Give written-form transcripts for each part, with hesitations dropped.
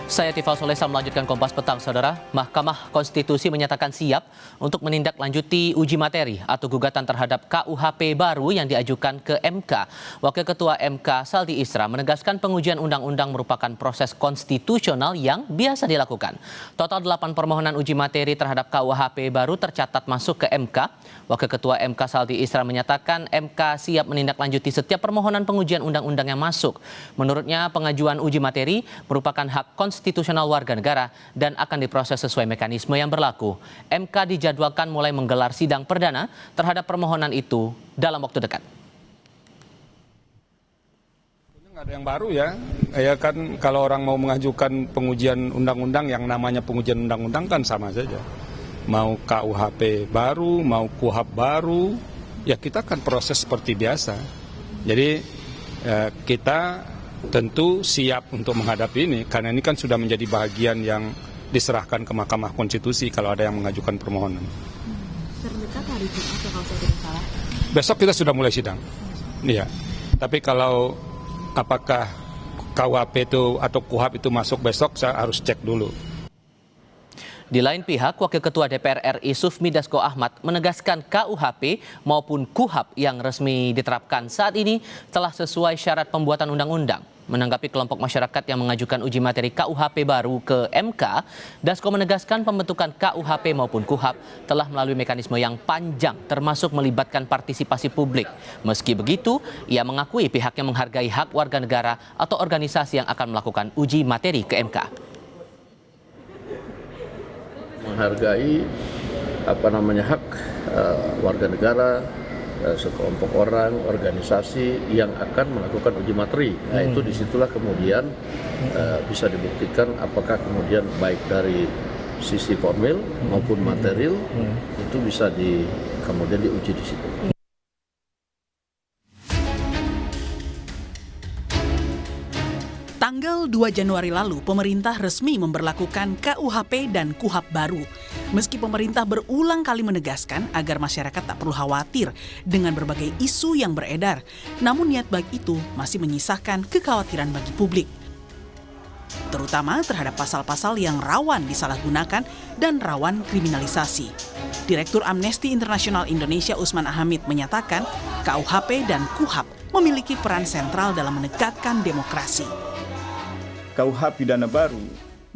Saya Tifal Solesa melanjutkan Kompas Petang, Saudara. Mahkamah Konstitusi menyatakan siap untuk menindaklanjuti uji materi atau gugatan terhadap KUHP baru yang diajukan ke MK. Wakil Ketua MK Saldi Isra menegaskan pengujian undang-undang merupakan proses konstitusional yang biasa dilakukan. Total 8 permohonan uji materi terhadap KUHP baru tercatat masuk ke MK. Wakil Ketua MK Saldi Isra menyatakan MK siap menindaklanjuti setiap permohonan pengujian undang-undang yang masuk. Menurutnya, pengajuan uji materi merupakan hak konstitusional warga negara dan akan diproses sesuai mekanisme yang berlaku. MK dijadwalkan mulai menggelar sidang perdana terhadap permohonan itu dalam waktu dekat. Nggak ada yang baru ya kan kalau orang mau mengajukan pengujian undang-undang yang namanya pengujian undang-undang kan sama saja. Mau KUHP baru, mau KUHP baru, ya kita akan proses seperti biasa. Jadi kita tentu siap untuk menghadapi ini, karena ini kan sudah menjadi bagian yang diserahkan ke Mahkamah Konstitusi kalau ada yang mengajukan permohonan. Terdekat hari Jumat ya kalau saya tidak salah? Besok kita sudah mulai sidang. Iya. Tapi kalau apakah KUHP itu atau KUHP itu masuk besok, saya harus cek dulu. Di lain pihak, Wakil Ketua DPR RI Sufmi Dasko Ahmad menegaskan KUHP maupun KUHP yang resmi diterapkan saat ini telah sesuai syarat pembuatan undang-undang. Menanggapi kelompok masyarakat yang mengajukan uji materi KUHP baru ke MK, Dasko menegaskan pembentukan KUHP maupun KUHP telah melalui mekanisme yang panjang termasuk melibatkan partisipasi publik. Meski begitu, ia mengakui pihaknya menghargai hak warga negara atau organisasi yang akan melakukan uji materi ke MK. Menghargai hak warga negara, sekelompok orang, organisasi yang akan melakukan uji materi. Nah, itu disitulah kemudian bisa dibuktikan apakah kemudian baik dari sisi formil maupun material itu bisa kemudian diuji di situ. Tanggal 2 Januari lalu, pemerintah resmi memberlakukan KUHP dan KUHP baru. Meski pemerintah berulang kali menegaskan agar masyarakat tak perlu khawatir dengan berbagai isu yang beredar, namun niat baik itu masih menyisakan kekhawatiran bagi publik. Terutama terhadap pasal-pasal yang rawan disalahgunakan dan rawan kriminalisasi. Direktur Amnesty International Indonesia Usman Hamid menyatakan KUHP dan KUHP memiliki peran sentral dalam menegakkan demokrasi. KUHP pidana baru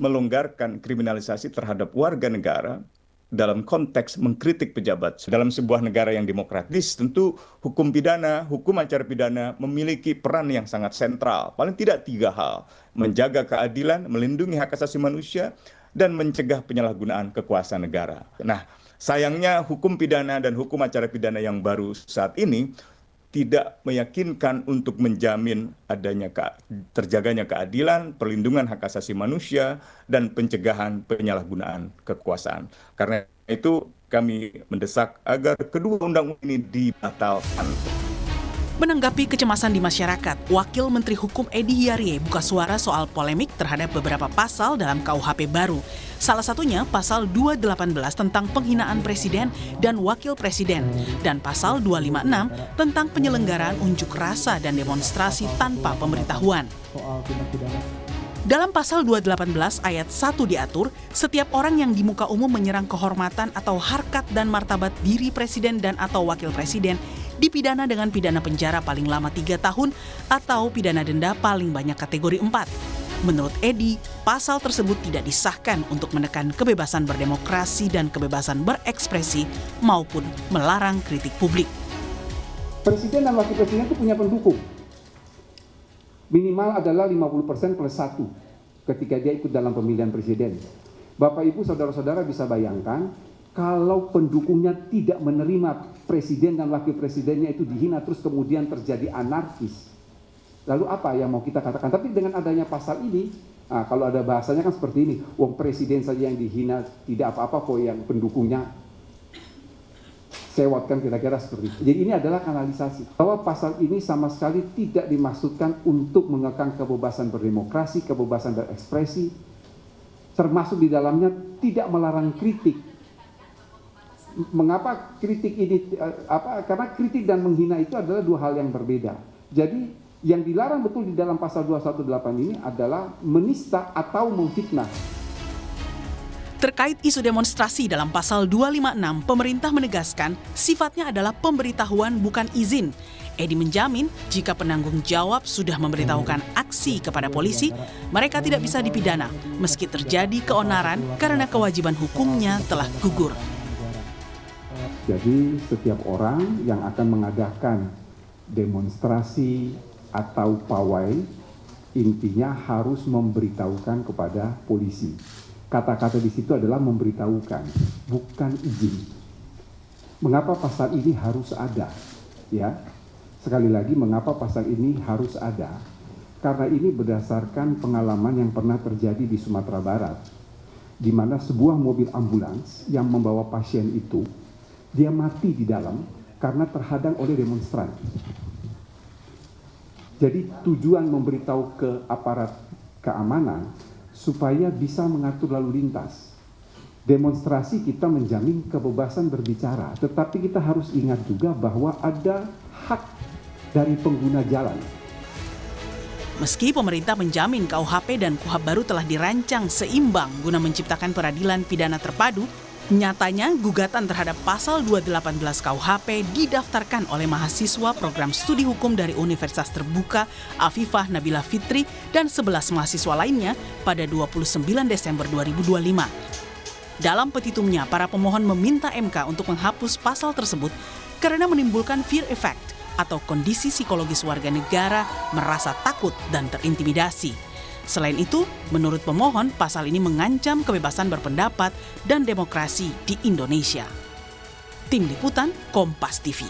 melonggarkan kriminalisasi terhadap warga negara dalam konteks mengkritik pejabat. Dalam sebuah negara yang demokratis, tentu hukum pidana, hukum acara pidana memiliki peran yang sangat sentral. Paling tidak 3 hal: menjaga keadilan, melindungi hak asasi manusia, dan mencegah penyalahgunaan kekuasaan negara. Nah, sayangnya hukum pidana dan hukum acara pidana yang baru saat ini tidak meyakinkan untuk menjamin adanya terjaganya keadilan, perlindungan hak asasi manusia, dan pencegahan penyalahgunaan kekuasaan. Karena itu kami mendesak agar kedua undang-undang ini dibatalkan. Menanggapi kecemasan di masyarakat, Wakil Menteri Hukum Edy Hiarie buka suara soal polemik terhadap beberapa pasal dalam KUHP baru. Salah satunya pasal 218 tentang penghinaan presiden dan wakil presiden dan pasal 256 tentang penyelenggaraan unjuk rasa dan demonstrasi tanpa pemberitahuan. Dalam pasal 218 ayat 1 diatur, setiap orang yang di muka umum menyerang kehormatan atau harkat dan martabat diri presiden dan atau wakil presiden dipidana dengan pidana penjara paling lama 3 tahun atau pidana denda paling banyak kategori 4. Menurut Edy, pasal tersebut tidak disahkan untuk menekan kebebasan berdemokrasi dan kebebasan berekspresi maupun melarang kritik publik. Presiden dan wakil presiden itu punya pendukung. Minimal adalah 50% plus 1 ketika dia ikut dalam pemilihan presiden. Bapak Ibu saudara-saudara bisa bayangkan kalau pendukungnya tidak menerima presiden dan wakil presidennya itu dihina terus kemudian terjadi anarkis. Lalu apa yang mau kita katakan? Tapi dengan adanya pasal ini, kalau ada bahasanya kan seperti ini, wong presiden saja yang dihina tidak apa-apa kok yang pendukungnya sewot, kan kira-kira seperti itu. Jadi ini adalah kanalisasi. Bahwa pasal ini sama sekali tidak dimaksudkan untuk mengekang kebebasan berdemokrasi, kebebasan berekspresi, termasuk di dalamnya tidak melarang kritik. Mengapa kritik ini? Karena kritik dan menghina itu adalah 2 hal yang berbeda. Jadi Yang dilarang betul di dalam pasal 218 ini adalah menista atau memfitnah. Terkait isu demonstrasi dalam pasal 256, pemerintah menegaskan sifatnya adalah pemberitahuan bukan izin. Edi menjamin jika penanggung jawab sudah memberitahukan aksi kepada polisi, mereka tidak bisa dipidana meski terjadi keonaran karena kewajiban hukumnya telah gugur. Jadi setiap orang yang akan mengadakan demonstrasi atau pawai intinya harus memberitahukan kepada polisi. Kata-kata di situ adalah memberitahukan, bukan izin. Mengapa pasal ini harus ada? Ya, sekali lagi mengapa pasal ini harus ada? Karena ini berdasarkan pengalaman yang pernah terjadi di Sumatera Barat, di mana sebuah mobil ambulans yang membawa pasien itu, dia mati di dalam karena terhadang oleh demonstran. Jadi tujuan memberitahu ke aparat keamanan supaya bisa mengatur lalu lintas. Demonstrasi kita menjamin kebebasan berbicara, tetapi kita harus ingat juga bahwa ada hak dari pengguna jalan. Meski pemerintah menjamin KUHP dan KUHAP baru telah dirancang seimbang guna menciptakan peradilan pidana terpadu, nyatanya gugatan terhadap pasal 218 KUHP didaftarkan oleh mahasiswa program studi hukum dari Universitas Terbuka Afifah Nabila Fitri dan 11 mahasiswa lainnya pada 29 Desember 2025. Dalam petitumnya, para pemohon meminta MK untuk menghapus pasal tersebut karena menimbulkan fear effect atau kondisi psikologis warga negara merasa takut dan terintimidasi. Selain itu, menurut pemohon, pasal ini mengancam kebebasan berpendapat dan demokrasi di Indonesia. Tim Liputan, Kompas TV.